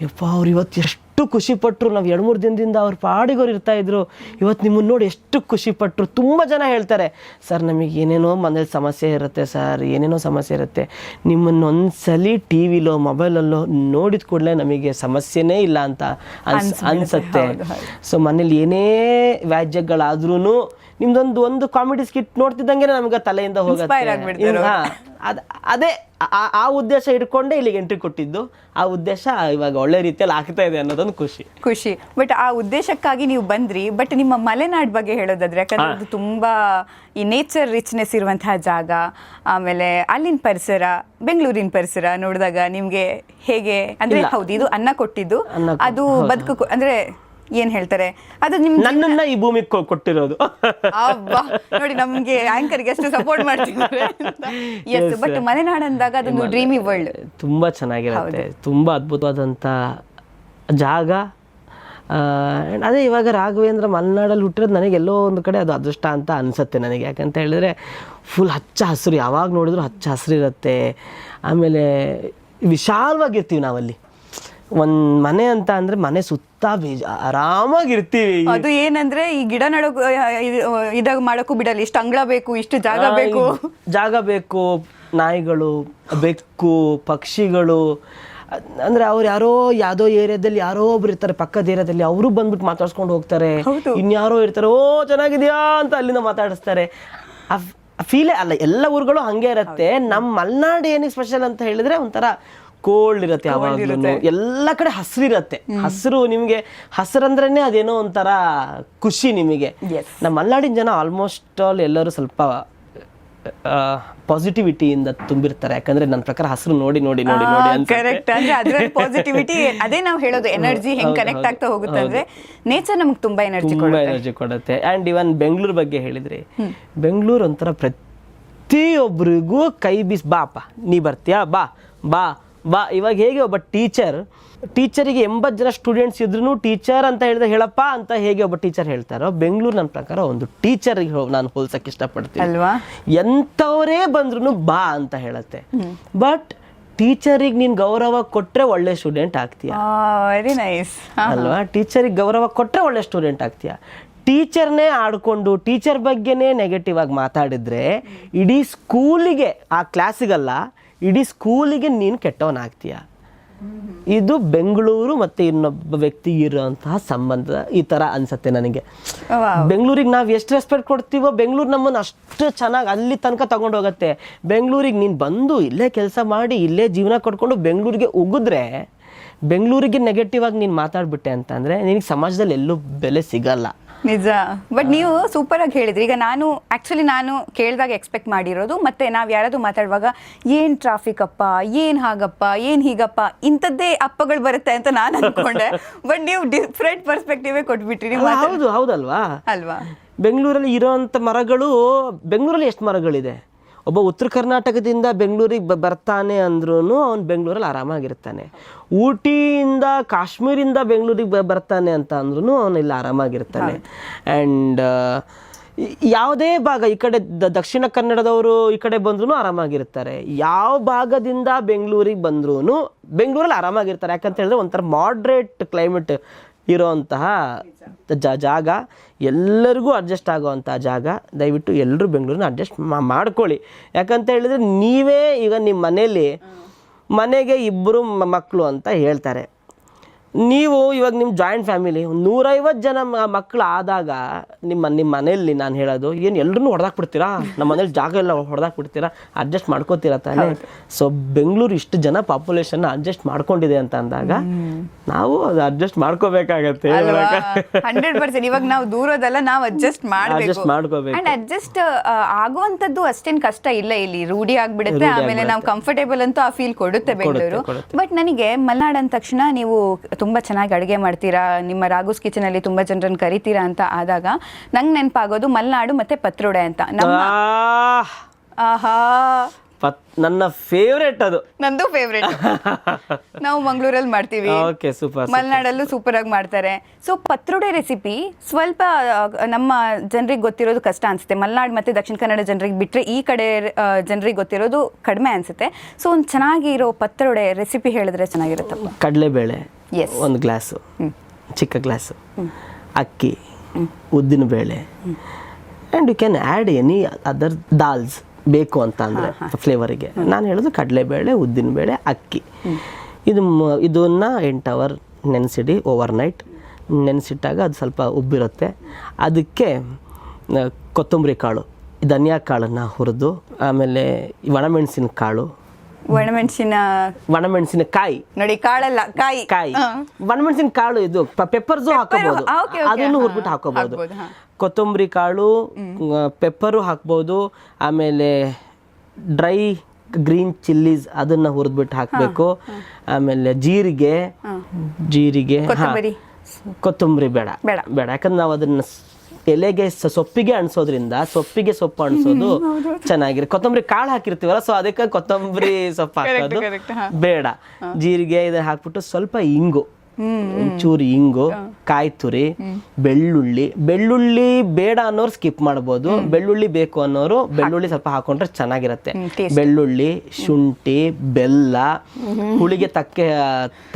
ಯಪ್ಪ ಅವ್ರು ಇವತ್ತು ಎಷ್ಟು ಖುಷಿ ಪಟ್ಟರು, ನಾವು 2-3 ದಿನದಿಂದ ಅವ್ರ ಪಾಡಿಗೋರು ಇರ್ತಾ ಇದ್ರು, ಇವತ್ತು ನಿಮ್ಮನ್ನು ನೋಡಿ ಎಷ್ಟು ಖುಷಿ ಪಟ್ಟರು. ತುಂಬ ಜನ ಹೇಳ್ತಾರೆ, ಸರ್ ನಮಗೆ ಏನೇನೋ ಮನೇಲಿ ಸಮಸ್ಯೆ ಇರುತ್ತೆ ಸರ್, ಏನೇನೋ ಸಮಸ್ಯೆ ಇರುತ್ತೆ, ನಿಮ್ಮನ್ನು ಒಂದ್ಸಲಿ ಟಿ ವಿಲೋ ಮೊಬೈಲಲ್ಲೋ ನೋಡಿದ ಕೂಡಲೇ ನಮಗೆ ಸಮಸ್ಯೆನೇ ಇಲ್ಲ ಅಂತ ಅನ್ಸುತ್ತೆ. ಸೊ ಮನೇಲಿ ಏನೇ ವ್ಯಾಜ್ಯಗಳಾದ್ರೂ ನಿಮ್ದೊಂದು ಕಾಮಿಡಿ ಸ್ಕಿಟ್ ನೋಡ್ತಿದ್ದಂಗೆ ನಮ್ಗೆ ತಲೆಯಿಂದ ಹೋಗುತ್ತೆ. ಅದೇ ಆ ಉದ್ದೇಶ ಇಟ್ಕೊಂಡೆ ಇಲ್ಲಿಗೆ ಎಂಟ್ರಿ ಕೊಟ್ಟಿದ್ದು. ಆ ಉದ್ದೇಶ ಇವಾಗ ಒಳ್ಳೆ ರೀತಿಯಲ್ಲಿ ಆಗ್ತಾ ಇದೆ ಅನ್ನೋದೊಂದು ಖುಷಿ. ಬಟ್ ಆ ಉದ್ದೇಶಕ್ಕಾಗಿ ನೀವು ಬಂದ್ರಿ. ಬಟ್ ನಿಮ್ಮ ಮಲೆನಾಡ್ ಬಗ್ಗೆ ಹೇಳೋದಾದ್ರೆ, ಯಾಕಂದ್ರೆ ಅದು ತುಂಬಾ ಈ ನೇಚರ್ ರಿಚ್ನೆಸ್ ಇರುವಂತಹ ಜಾಗ, ಆಮೇಲೆ ಅಲ್ಲಿನ ಪರಿಸರ, ಬೆಂಗಳೂರಿನ ಪರಿಸರ ನೋಡಿದಾಗ ನಿಮ್ಗೆ ಹೇಗೆ ಅಂದ್ರೆ, ಹೌದು ಇದು ಅನ್ನ ಕೊಟ್ಟಿದ್ದು, ಅದು ಬದುಕು ಅಂದ್ರೆ ಏನ್ ಹೇಳ್ತಾರೆ, ಅದು ನನ್ನನ್ನ ಈ ಭೂಮಿಗೆ ಕೊಟ್ಟಿರೋದು. ನೋಡಿ ನಮ್ಗೆ ಆಂಕರ್ಗೆ ಎಷ್ಟು ಸಪೋರ್ಟ್ ಮಾಡ್ತಿದ್ದಾರೆ. ಬಟ್ ಮಲೆನಾಡು ಅಂದಾಗ ಅದೊಂದು ಡ್ರೀಮಿ ವರ್ಲ್ಡ್, ತುಂಬಾ ಚೆನ್ನಾಗಿರುತ್ತೆ, ತುಂಬಾ ಅದ್ಭುತವಾದಂತ ಜಾಗ. ಅದೇ ಇವಾಗ ರಾಘವೇಂದ್ರ ಮಲೆನಾಡಲ್ಲಿ ಹುಟ್ಟಿರೋದು ನನಗೆ ಎಲ್ಲೋ ಒಂದು ಕಡೆ ಅದು ಅದೃಷ್ಟ ಅಂತ ಅನಿಸುತ್ತೆ ನನಗೆ. ಯಾಕಂತ ಹೇಳಿದ್ರೆ ಫುಲ್ ಹಚ್ಚ ಹಸಿರು, ಯಾವಾಗ ನೋಡಿದ್ರು ಹಚ್ಚ ಹಸಿರು ಇರುತ್ತೆ. ಆಮೇಲೆ ವಿಶಾಲವಾಗಿರ್ತೀವಿ ನಾವಲ್ಲಿ. ಒಂದು ಮನೆ ಅಂತ ಅಂದರೆ ಮನೆ ಸುತ್ತ ಆರಾಮಾಗಿರ್ತೀವಿ. ಅದು ಏನಂದ್ರೆ ಈ ಗಿಡ ನಡೋಕು ಇದಾಗ ಮಾಡೋಕ್ಕೂ ಬಿಡಲ್ಲ, ಇಷ್ಟು ಅಂಗಳ ಬೇಕು, ಇಷ್ಟು ಜಾಗ ಬೇಕು. ನಾಯಿಗಳು, ಬೆಕ್ಕು, ಪಕ್ಷಿಗಳು, ಅಂದರೆ ಅವ್ರು ಯಾವುದೋ ಏರಿಯಾದಲ್ಲಿ ಯಾರೋ ಒಬ್ರು ಇರ್ತಾರೆ, ಪಕ್ಕದ ಏರಿಯಾದಲ್ಲಿ, ಅವರು ಬಂದ್ಬಿಟ್ಟು ಮಾತಾಡ್ಸ್ಕೊಂಡು ಹೋಗ್ತಾರೆ. ಇನ್ಯಾರೋ ಇರ್ತಾರೆ, ಓ ಚೆನ್ನಾಗಿದ್ಯಾ ಅಂತ ಅಲ್ಲಿಂದ ಮಾತಾಡಿಸ್ತಾರೆ. ಫೀಲೇ ಅಲ್ಲ, ಎಲ್ಲ ಊರುಗಳು ಹಂಗೆ ಇರುತ್ತೆ. ನಮ್ಮ ಮಲೆನಾಡು ಏನಿಗೆ ಸ್ಪೆಷಲ್ ಅಂತ ಹೇಳಿದ್ರೆ ಒಂಥರ ಕೋಲ್ಡ್ ಇರುತ್ತೆ, ಯಾವಾಗಲೂ ಎಲ್ಲ ಕಡೆ ಹಸಿರಿರುತ್ತೆ. ಹಸಿರು, ನಿಮಗೆ ಹಸಿರಂದ್ರೇನೆ ಅದೇನೋ ಒಂಥರ ಖುಷಿ ನಿಮಗೆ. ನಮ್ಮ ಮಲೆನಾಡಿನ ಜನ ಆಲ್ಮೋಸ್ಟ್ ಆಲ್ ಎಲ್ಲರೂ ಸ್ವಲ್ಪ ಪಾಸಿಟಿವಿಟಿಯಿಂದ ತುಂಬಿರ್ತಾರೆ. ಯಾಕಂದ್ರೆ ನನ್ನ ಪ್ರಕಾರ ಹಸಿರು ನೋಡಿ ನೋಡಿ ನೋಡಿ ನೋಡಿ ಕರೆಕ್ಟ್. ಅಂದ್ರೆ ಅದ್ರಲ್ಲಿ ಪಾಸಿಟಿವಿಟಿ, ಅದೇ ನಾವು ಹೇಳೋದು ಎನರ್ಜಿ ಹೆಂಗ್ ಕನೆಕ್ಟ್ ಆಗ್ತಾ ಹೋಗುತ್ತೆ ಅಂದ್ರೆ ನೇಚರ್ ನಮ್ಗೆ ತುಂಬಾ ಎನರ್ಜಿ ಕೊಡುತ್ತೆ. ಅಂಡ್ ಇವನ್ ಬೆಂಗಳೂರು ಬಗ್ಗೆ ಹೇಳಿದ್ರಿ, ಬೆಂಗಳೂರು ಒಂಥರ ಪ್ರತಿಯೊಬ್ಬರಿಗೂ ಕೈ ಬೀಸ್ ಬಾಪ ನೀ ಬರ್ತೀಯಾ ಬಾ ಬಾ ಬಾ. ಇವಾಗ ಹೇಗೆ ಒಬ್ಬ ಟೀಚರಿಗೆ 80 ಜನ ಸ್ಟೂಡೆಂಟ್ಸ್ ಇದ್ರೂ ಟೀಚರ್ ಅಂತ ಹೇಳಿದ್ರೆ ಹೇಳಪ್ಪ ಅಂತ ಹೇಗೆ ಒಬ್ಬ ಟೀಚರ್ ಹೇಳ್ತಾರೋ, ಬೆಂಗಳೂರು ನನ್ನ ಪ್ರಕಾರ ಒಂದು ಟೀಚರ್ಗೆ ನಾನು ಹೋಲ್ಸಕ್ಕೆ ಇಷ್ಟಪಡ್ತೀನಿ ಅಲ್ವಾ. ಎಂಥವರೇ ಬಂದ್ರು ಬಾ ಅಂತ ಹೇಳತ್ತೆ. ಬಟ್ ಟೀಚರಿಗೆ ನೀನು ಗೌರವ ಕೊಟ್ರೆ ಒಳ್ಳೆ ಸ್ಟೂಡೆಂಟ್ ಆಗ್ತೀಯ. ವೆರಿ ನೈಸ್ ಅಲ್ವಾ. ಟೀಚರಿಗೆ ಗೌರವ ಕೊಟ್ರೆ ಒಳ್ಳೆ ಸ್ಟೂಡೆಂಟ್ ಆಗ್ತೀಯ. ಟೀಚರ್ನೇ ಆಡ್ಕೊಂಡು ಟೀಚರ್ ಬಗ್ಗೆನೇ ನೆಗೆಟಿವ್ ಆಗಿ ಮಾತಾಡಿದ್ರೆ ಇಡೀ ಸ್ಕೂಲಿಗೆ, ಆ ಕ್ಲಾಸಿಗಲ್ಲ ಇಡೀ ಸ್ಕೂಲಿಗೆ ನೀನು ಕೆಟ್ಟವನಾಗ್ತೀಯ. ಇದು ಬೆಂಗಳೂರು ಮತ್ತು ಇನ್ನೊಬ್ಬ ವ್ಯಕ್ತಿಗೆ ಇರುವಂತಹ ಸಂಬಂಧ ಈ ಥರ ಅನ್ಸುತ್ತೆ ನನಗೆ. ಬೆಂಗಳೂರಿಗೆ ನಾವು ಎಷ್ಟು ರೆಸ್ಪೆಕ್ಟ್ ಕೊಡ್ತೀವೋ ಬೆಂಗಳೂರು ನಮ್ಮನ್ನು ಅಷ್ಟು ಚೆನ್ನಾಗಿ ಅಲ್ಲಿ ತನಕ ತಗೊಂಡು ಹೋಗುತ್ತೆ. ಬೆಂಗಳೂರಿಗೆ ನೀನು ಬಂದು ಇಲ್ಲೇ ಕೆಲಸ ಮಾಡಿ ಇಲ್ಲೇ ಜೀವನ ಕೊಟ್ಕೊಂಡು ಬೆಂಗಳೂರಿಗೆ ಉಗಿದ್ರೆ, ಬೆಂಗಳೂರಿಗೆ ನೆಗೆಟಿವ್ ಆಗಿ ನೀನು ಮಾತಾಡ್ಬಿಟ್ಟೆ ಅಂತಂದರೆ ನಿನಗೆ ಸಮಾಜದಲ್ಲಿ ಎಲ್ಲೂ ಬೆಲೆ ಸಿಗಲ್ಲ. ನಿಜ. ಬಟ್ ನೀವು ಸೂಪರ್ ಆಗಿ ಹೇಳಿದ್ರಿ. ಈಗ ನಾನು ಕೇಳಿದಾಗ ಎಕ್ಸ್ಪೆಕ್ಟ್ ಮಾಡಿರೋದು, ಮತ್ತೆ ನಾವು ಯಾರಾದ್ರೂ ಮಾತಾಡುವಾಗ ಏನ್ ಟ್ರಾಫಿಕ್ ಅಪ್ಪ, ಏನ್ ಹಾಗಪ್ಪ, ಏನ್ ಹೀಗಪ್ಪ, ಇಂಥದ್ದೇ ಅಪ್ಪಗಳು ಬರುತ್ತೆ ಅಂತ ನಾನು ಅನ್ಕೊಂಡೆ. ಬಟ್ ನೀವು ಡಿಫ್ರೆಂಟ್ ಪರ್ಸ್ಪೆಕ್ಟಿವ್ ಕೊಟ್ಬಿಟ್ರಿ. ಹೌದಲ್ವಾ ಅಲ್ವಾ. ಬೆಂಗಳೂರಲ್ಲಿ ಇರೋಂಥ ಮರಗಳು, ಬೆಂಗಳೂರಲ್ಲಿ ಎಷ್ಟು ಮರಗಳಿದೆ. ಒಬ್ಬ ಉತ್ತರ ಕರ್ನಾಟಕದಿಂದ ಬೆಂಗಳೂರಿಗೆ ಬರ್ತಾನೆ ಅಂದ್ರೂ ಅವ್ನು ಬೆಂಗಳೂರಲ್ಲಿ ಆರಾಮಾಗಿರ್ತಾನೆ. ಊಟಿಯಿಂದ ಕಾಶ್ಮೀರಿಂದ ಬೆಂಗಳೂರಿಗೆ ಬರ್ತಾನೆ ಅಂತ ಅಂದ್ರೂ ಅವನು ಇಲ್ಲಿ ಆರಾಮಾಗಿರ್ತಾನೆ. ಆ್ಯಂಡ್ ಯಾವುದೇ ಭಾಗ, ಈ ಕಡೆ ದಕ್ಷಿಣ ಕನ್ನಡದವರು ಈ ಕಡೆ ಬಂದ್ರೂ ಆರಾಮಾಗಿರ್ತಾರೆ. ಯಾವ ಭಾಗದಿಂದ ಬೆಂಗಳೂರಿಗೆ ಬಂದ್ರೂ ಬೆಂಗಳೂರಲ್ಲಿ ಆರಾಮಾಗಿರ್ತಾರೆ. ಯಾಕಂತ ಹೇಳಿದ್ರೆ ಒಂಥರ ಮಾಡ್ರೇಟ್ ಕ್ಲೈಮೇಟ್ ಇರೋವಂತಹ ಜಾಗ, ಎಲ್ಲರಿಗೂ ಅಡ್ಜಸ್ಟ್ ಆಗೋವಂಥ ಜಾಗ. ದಯವಿಟ್ಟು ಎಲ್ಲರೂ ಬೆಂಗಳೂರನ್ನ ಅಡ್ಜಸ್ಟ್ ಮಾಡ್ಕೊಳ್ಳಿ. ಯಾಕಂತ ಹೇಳಿದರೆ ನೀವೇ ಈಗ ನಿಮ್ಮ ಮನೆಗೆ 2 ಮಕ್ಕಳು ಅಂತ ಹೇಳ್ತಾರೆ. ನೀವು ಇವಾಗ ನಿಮ್ಮ ಜಾಯಿಂಟ್ ಫ್ಯಾಮಿಲಿ 150 ಜನ ಮಕ್ಕಳು ಆದಾಗ ನಿಮ್ಮ ಮನೆಯಲ್ಲಿ ನಾನು ಹೇಳೋದು, ಏನು ಎಲ್ಲರೂ ಹೊಡೆದಾಕ್ಬಿಡ್ತೀರಾ, ನಮ್ಮ ಮನೇಲಿ ಜಾಗ ಎಲ್ಲ ಹೊಡೆದಾಕ್ಬಿಡ್ತೀರಾ, ಅಡ್ಜಸ್ಟ್ ಮಾಡ್ಕೋತೀರಾ ತಾನೇ. ಸೊ ಬೆಂಗಳೂರು ಇಷ್ಟು ಜನ ಪಾಪ್ಯುಲೇಷನ್ ಅಡ್ಜಸ್ಟ್ ಮಾಡ್ಕೊಂಡಿದೆ ಅಂತ ಅಂದಾಗ ನಾವು ಅದು ಅಡ್ಜಸ್ಟ್ ಮಾಡ್ಕೋಬೇಕಾಗತ್ತೆ. 100%. ಇವಾಗ ನಾವು ದೂರದಲ್ಲ, ನಾವು ಅಡ್ಜಸ್ಟ್ ಮಾಡ್ಕೋಬೇಕು. ಅಂಡ್ ಅಡ್ಜಸ್ಟ್ ಆಗುವಂಥದ್ದು ಅಷ್ಟೇನು ಕಷ್ಟ ಇಲ್ಲ. ಇಲ್ಲಿ ರೂಢಿ ಆಗ್ಬಿಡುತ್ತೆ. ಆಮೇಲೆ ನಾವು ಕಂಫರ್ಟೇಬಲ್ ಅಂತೂ ಆ ಫೀಲ್ ಕೊಡುತ್ತೆ ಬೆಂಗಳೂರು. ಬಟ್ ನನಗೆ ಮಲೆನಾಡು ಅಂದ ತಕ್ಷಣ ನೀವು ತುಂಬಾ ಚೆನ್ನಾಗಿ ಅಡುಗೆ ಮಾಡ್ತೀರಾ, ನಿಮ್ಮ ರಾಘುಸ್ ಕಿಚನ್ ಅಲ್ಲಿ ತುಂಬಾ ಜನರನ್ನು ಕರಿತೀರಾ ಅಂತ ಆದಾಗ ನಂಗೆ ನೆನಪಾಗೋದು ಮಲೆನಾಡು ಮತ್ತೆ ಪತ್ರೊಡೆ ಅಂತ. ನನ್ನ ಫೇವ್ರೇಟ್, ಅದು ನಂದು ಫೇವ್ರೇಟ್. ನಾವು ಮಂಗಳೂರಲ್ಲಿ ಮಾಡ್ತೀವಿ, ಮಲೆನಾಡಲ್ಲೂ ಸೂಪರ್ ಆಗಿ ಮಾಡ್ತಾರೆ. ಸೊ ಪತ್ರೊಡೆ ರೆಸಿಪಿ ಸ್ವಲ್ಪ ನಮ್ಮ ಜನರಿಗೆ ಗೊತ್ತಿರೋದು ಕಷ್ಟ ಅನ್ಸುತ್ತೆ. ಮಲೆನಾಡು ಮತ್ತೆ ದಕ್ಷಿಣ ಕನ್ನಡ ಜನರಿಗೆ ಬಿಟ್ರೆ ಈ ಕಡೆ ಜನರಿಗೆ ಗೊತ್ತಿರೋದು ಕಡಿಮೆ ಅನ್ಸುತ್ತೆ. ಸೊ ಒಂದು ಚೆನ್ನಾಗಿರೋ ಪತ್ರೊಡೆ ರೆಸಿಪಿ ಹೇಳಿದ್ರೆ ಚೆನ್ನಾಗಿರುತ್ತಪ್ಪ. ಕಡಲೆಬೇಳೆ 1 ಗ್ಲಾಸು, ಚಿಕ್ಕ ಗ್ಲಾಸು, ಅಕ್ಕಿ, ಉದ್ದಿನ ಬೇಳೆ, and you can add any other dals ಬೇಕು ಅಂತ ಅಂದರೆ ಫ್ಲೇವರಿಗೆ. ನಾನು ಹೇಳೋದು ಕಡಲೆಬೇಳೆ, ಉದ್ದಿನಬೇಳೆ, ಅಕ್ಕಿ. ಇದನ್ನು 8 ಅವರ್ ನೆನೆಸಿಡಿ, ಓವರ್ನೈಟ್ ನೆನೆಸಿಟ್ಟಾಗ ಅದು ಸ್ವಲ್ಪ ಉಬ್ಬಿರುತ್ತೆ. ಅದಕ್ಕೆ ಕೊತ್ತಂಬರಿ ಕಾಳು, ಧನಿಯಾ ಕಾಳನ್ನು ಹುರಿದು, ಆಮೇಲೆ ಒಣಮೆಣಸಿನ ಕಾಳು, ಒಣಮೆಣಸಿನಕಾಯಿ ನೋಡಿ, ಕಾಳಲ್ಲ ಕಾಯಿ, ಒಣಮೆಣಸಿನ ಕಾಳು, ಇದು ಪೆಪ್ಪರ್ಸು ಹಾಕೋಬಹುದು, ಅದನ್ನು ಹುರ್ಬಿಟ್ಟು ಹಾಕೋಬಹುದು. ಕೊತ್ತಂಬರಿ ಕಾಳು, ಪೆಪ್ಪರು ಹಾಕ್ಬೋದು. ಆಮೇಲೆ ಡ್ರೈ ಗ್ರೀನ್ ಚಿಲ್ಲೀಸ್ ಅದನ್ನು ಹುರಿದ್ಬಿಟ್ಟು ಹಾಕಬೇಕು. ಆಮೇಲೆ ಜೀರಿಗೆ, ಕೊತ್ತಂಬರಿ ಬೇಡ, ಯಾಕಂದ್ರೆ ನಾವು ಅದನ್ನು ಎಲೆಗೆ ಸೊಪ್ಪಿಗೆ ಅಣಿಸೋದ್ರಿಂದ ಸೊಪ್ಪಿಗೆ ಸೊಪ್ಪು ಅಣಿಸೋದು ಚೆನ್ನಾಗಿರುತ್ತೆ. ಕೊತ್ತಂಬರಿ ಕಾಳು ಹಾಕಿರ್ತೀವಲ್ಲ, ಸೊ ಅದಕ್ಕೆ ಕೊತ್ತಂಬರಿ ಸೊಪ್ಪು ಹಾಕೋದು ಬೇಡ. ಜೀರಿಗೆ ಇದನ್ನ ಹಾಕ್ಬಿಟ್ಟು ಸ್ವಲ್ಪ ಇಂಗು, ಒಂಚೂರು ಇಂಗು, ಕಾಯಿ ತುರಿ, ಬೆಳ್ಳುಳ್ಳಿ ಬೇಡ ಅನ್ನೋರು ಸ್ಕಿಪ್ ಮಾಡ್ಬೋದು. ಬೆಳ್ಳುಳ್ಳಿ ಬೇಕು ಅನ್ನೋರು ಬೆಳ್ಳುಳ್ಳಿ ಸ್ವಲ್ಪ ಹಾಕೊಂಡ್ರೆ ಚೆನ್ನಾಗಿರುತ್ತೆ. ಬೆಳ್ಳುಳ್ಳಿ, ಶುಂಠಿ, ಬೆಲ್ಲ, ಹುಳಿಗೆ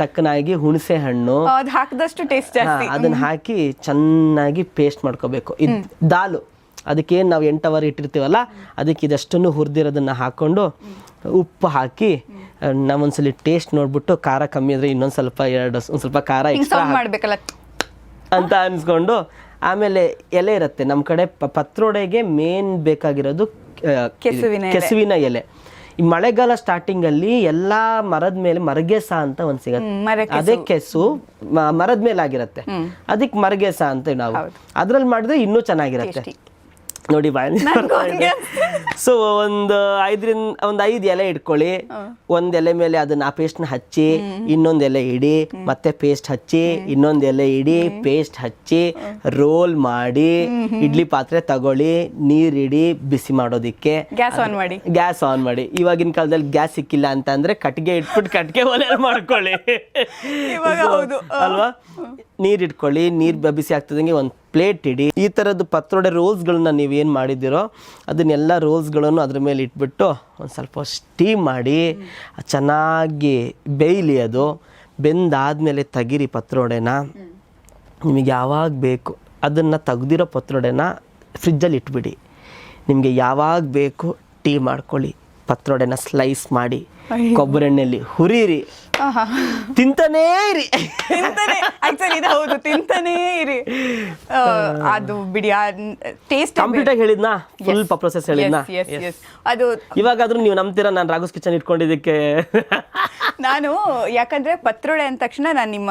ತಕ್ಕನಾಗಿ ಹುಣಸೆ ಹಣ್ಣು ಹಾಕಿದಷ್ಟು ಟೇಸ್ಟ್ ಜಾಸ್ತಿ. ಅದನ್ನ ಹಾಕಿ ಚೆನ್ನಾಗಿ ಪೇಸ್ಟ್ ಮಾಡ್ಕೋಬೇಕು. ದಾಲು, ಅದಕ್ಕೇನು ನಾವು 8 ಅವರ್ ಇಟ್ಟಿರ್ತೀವಲ್ಲ, ಅದಕ್ಕೆ ಇದಷ್ಟನ್ನು ಹುರಿದಿರೋದನ್ನ ಹಾಕೊಂಡು ಉಪ್ಪು ಹಾಕಿ ನಾವೊಂದ್ಸಲಿ ಟೇಸ್ಟ್ ನೋಡ್ಬಿಟ್ಟು ಖಾರ ಕಮ್ಮಿ ಇದ್ರೆ ಇನ್ನೊಂದು ಸ್ವಲ್ಪ ಖಾರ ಎಕ್ಸ್ಟ್ರಾ ಮಾಡ್ಬೇಕಲ್ಲ ಅಂತ ಅನ್ಸ್ಕೊಂಡು, ಆಮೇಲೆ ಎಲೆ ಇರುತ್ತೆ ನಮ್ಮ ಕಡೆ. ಪತ್ರೊಡೆಗೆ ಮೇನ್ ಬೇಕಾಗಿರೋದು ಕೆಸುವಿನ ಎಲೆ. ಈ ಮಳೆಗಾಲ ಸ್ಟಾರ್ಟಿಂಗ್ ಅಲ್ಲಿ ಎಲ್ಲಾ ಮರದ ಮೇಲೆ ಮರಗೆಸ ಅಂತ ಒಂದ್ ಸಿಗತ್ತೆ. ಅದೇ ಕೆಸು ಮರದ ಮೇಲೆ ಆಗಿರತ್ತೆ, ಅದಕ್ಕೆ ಮರಗೆಸ ಅಂತ ನಾವು ಅದ್ರಲ್ಲಿ ಮಾಡಿದ್ರೆ ಇನ್ನೂ ಚೆನ್ನಾಗಿರತ್ತೆ. ನೋಡಿ ಬಾಯಿ ನನ್ಗೂ ಹಂಗೆ ಸೊ ಒಂದು 5 ಎಲೆ ಇಟ್ಕೊಳ್ಳಿ. ಒಂದ್ ಎಲೆ ಮೇಲೆ ಅದನ್ನ ಆ ಪೇಸ್ಟ್ನ ಹಚ್ಚಿ, ಇನ್ನೊಂದು ಎಲೆ ಇಡಿ, ಮತ್ತೆ ಪೇಸ್ಟ್ ಹಚ್ಚಿ, ಇನ್ನೊಂದು ಎಲೆ ಇಡಿ, ಪೇಸ್ಟ್ ಹಚ್ಚಿ, ರೋಲ್ ಮಾಡಿ, ಇಡ್ಲಿ ಪಾತ್ರೆ ತಗೊಳ್ಳಿ, ನೀರಿಡಿ ಬಿಸಿ ಮಾಡೋದಿಕ್ಕೆ, ಗ್ಯಾಸ್ ಆನ್ ಮಾಡಿ. ಇವಾಗಿನ ಕಾಲದಲ್ಲಿ ಗ್ಯಾಸ್ ಸಿಕ್ಕಿಲ್ಲ ಅಂತ ಅಂದ್ರೆ ಕಟ್ಟಿಗೆ ಇಟ್ಬಿಟ್ಟು ಕಟ್ಟಿಗೆ ಒಲೆ ಮಾಡ್ಕೊಳ್ಳಿ ಅಲ್ವಾ. ನೀರ್ ಇಟ್ಕೊಳ್ಳಿ, ನೀರ್ ಬಿಸಿ ಆಗ್ತದಂಗೆ ಒಂದು ಪ್ಲೇಟ್ ಇಡಿ. ಈ ಥರದ್ದು ಪತ್ರೊಡೆ ರೋಲ್ಸ್ಗಳನ್ನ ನೀವೇನು ಮಾಡಿದ್ದೀರೋ ಅದನ್ನೆಲ್ಲ ರೋಲ್ಸ್ಗಳನ್ನು ಅದ್ರ ಮೇಲೆ ಇಟ್ಬಿಟ್ಟು ಒಂದು ಸ್ವಲ್ಪ ಸ್ಟೀಮ್ ಮಾಡಿ ಚೆನ್ನಾಗಿ ಬೇಯಲಿ. ಅದು ಬೆಂದಾದ್ಮೇಲೆ ತೆಗೀರಿ ಪತ್ರೊಡೆನ. ನಿಮಗೆ ಯಾವಾಗ ಬೇಕು ಅದನ್ನು ತೆಗ್ದಿರೋ ಪತ್ರೊಡೆನ ಫ್ರಿಜ್ಜಲ್ಲಿ ಇಟ್ಬಿಡಿ. ನಿಮಗೆ ಯಾವಾಗ ಬೇಕು ಟೀ ಮಾಡ್ಕೊಳ್ಳಿ, ಪತ್ರೊಡೆನ ಸ್ಲೈಸ್ ಮಾಡಿ ಕೊಬ್ಬರಿ ಎಣ್ಣೆಯಲ್ಲಿ ಹುರಿರಿ, ತಿಂತಾನೇ ಇರಿ. ಹೌದು, ತಿಂತಾನೇ ಇರಿ. ಅದು ಬಿಡಿ, ಟೇಸ್ಟ್ ಕಂಪ್ಲೀಟ್ ಆಗಿ ಹೇಳಿದ್ನಾ, ಫುಲ್ ಪ್ರೊಸೆಸ್ ಹೇಳಿದ್ನಾ. ಅದು ಇವಾಗಾದ್ರೂ ನೀವು ನಂಬ್ತೀರಾ ನಾನು ರಾಘೋಸ್ ಕಿಚನ್ ಇಟ್ಕೊಂಡಿದ್ದಕ್ಕೆ? ನಾನು ಯಾಕಂದ್ರೆ ಪತ್ರೊಡೆ ಅಂದ ತಕ್ಷಣ ನಾನು ನಿಮ್ಮ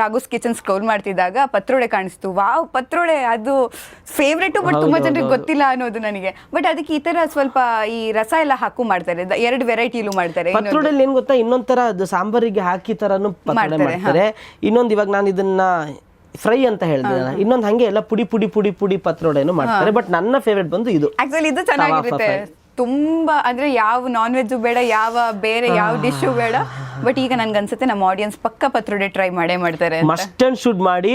ರಾಘೋಸ್ ಕಿಚನ್ ಸ್ಕ್ರೋಲ್ ಮಾಡ್ತಿದ್ದಾಗ ಪತ್ರೊಡೆ ಕಾಣಿಸ್ತು. ವಾವ್, ಪತ್ರೊಡೆ ಅದು ಫೇವ್ರೇಟು, ಬಟ್ ತುಂಬಾ ಜನರಿಗೆ ಗೊತ್ತಿಲ್ಲ ಅನ್ನೋದು ನನಗೆ. ಬಟ್ ಅದಕ್ಕೆ ಈ ತರ ಸ್ವಲ್ಪ ಈ ರಸ ಎಲ್ಲ ಹಾಕು ಮಾಡ್ತಾರೆ, 2 ವೆರೈಟಿಲೂ ಮಾಡ್ತಾರೆ. ಪತ್ರೊಡೆಯಲ್ಲಿ ಏನ್ ಗೊತ್ತಾ, ಇನ್ನೊಂದ್ ತರ ಅದು ಸಾಂಬಾರಿಗೆ ಹಾಕಿ ತರನು ಪತ್ರೊಡೆ ಮಾಡ್ತಾರೆ. ಇನ್ನೊಂದು ಇವಾಗ ನಾನು ಇದನ್ನ ಫ್ರೈ ಅಂತ ಹೇಳಿದೆ, ಇನ್ನೊಂದು ಹಂಗೆ ಎಲ್ಲ ಪುಡಿ ಪುಡಿ ಪುಡಿ ಪುಡಿ ಪತ್ರೊಡೆನು ಮಾಡ್ತಾರೆ. ಬಟ್ ನನ್ನ ಫೇವ್ರೇಟ್ ಬಂದು ಇದು. ಆಕ್ಚುಲಿ ಇದು ಚೆನ್ನಾಗಿರುತ್ತೆ ತುಂಬಾ. ಅಂದ್ರೆ ಯಾವ ನಾನ್ ವೆಜ್ ಬೇಡ, ಬೇರೆ ಯಾವ ಡಿಶು ಬೇಡ. ಬಟ್ ಈಗ ನನ್ಗೆ ಅನ್ಸುತ್ತೆ ನಮ್ಮ ಆಡಿಯನ್ಸ್ ಪಕ್ಕ ಪತ್ರೊಡೆ ಟ್ರೈ ಮಾಡೇ ಮಾಡ್ತಾರೆ. ಮಸ್ಟ್ ಅಂಡ್ ಶುಡ್ ಮಾಡಿ,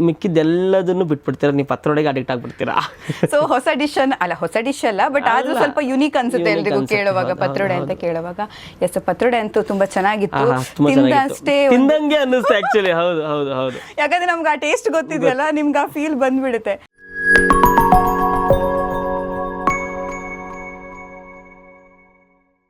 ಮಿಕ್ಕಿದ್ದೆಲ್ಲದನ್ನು ಬಿಟ್ಬಿಡ್ತೀರಾ, ನೀವು ಪತ್ರೊಡೆಗೆ ಅಡಿಕ್ಟ್ ಆಗ್ಬಿಡ್ತೀರಾ. ಸೊ ಹೊಸ ಡಿಶ್ ಅಲ್ಲ, ಬಟ್ ಆದ್ರೂ ಸ್ವಲ್ಪ ಯುನೀಕ್ ಅನ್ಸುತ್ತೆ ಎಲ್ರಿಗೂ ಕೇಳುವಾಗ, ಪತ್ರೊಡೆ ಅಂತ ಕೇಳುವಾಗ. ಎಸ್, ಪತ್ರೊಡೆ ಅಂತೂ ತುಂಬಾ ಚೆನ್ನಾಗಿತ್ತು, ತಿಂದಷ್ಟೇ ತಿಂದಂಗೆ ಅನ್ನಿಸ್ತು ಆಕ್ಚುಲಿ. ಹೌದು ಹೌದು ಹೌದು, ಯಾಕಂದ್ರೆ ನಮ್ಗೆ ಆ ಟೇಸ್ಟ್ ಗೊತ್ತಿದೆಯಲ್ಲ, ನಿಮ್ಗೆ ಆ ಫೀಲ್ ಬಂದ್ಬಿಡುತ್ತೆ.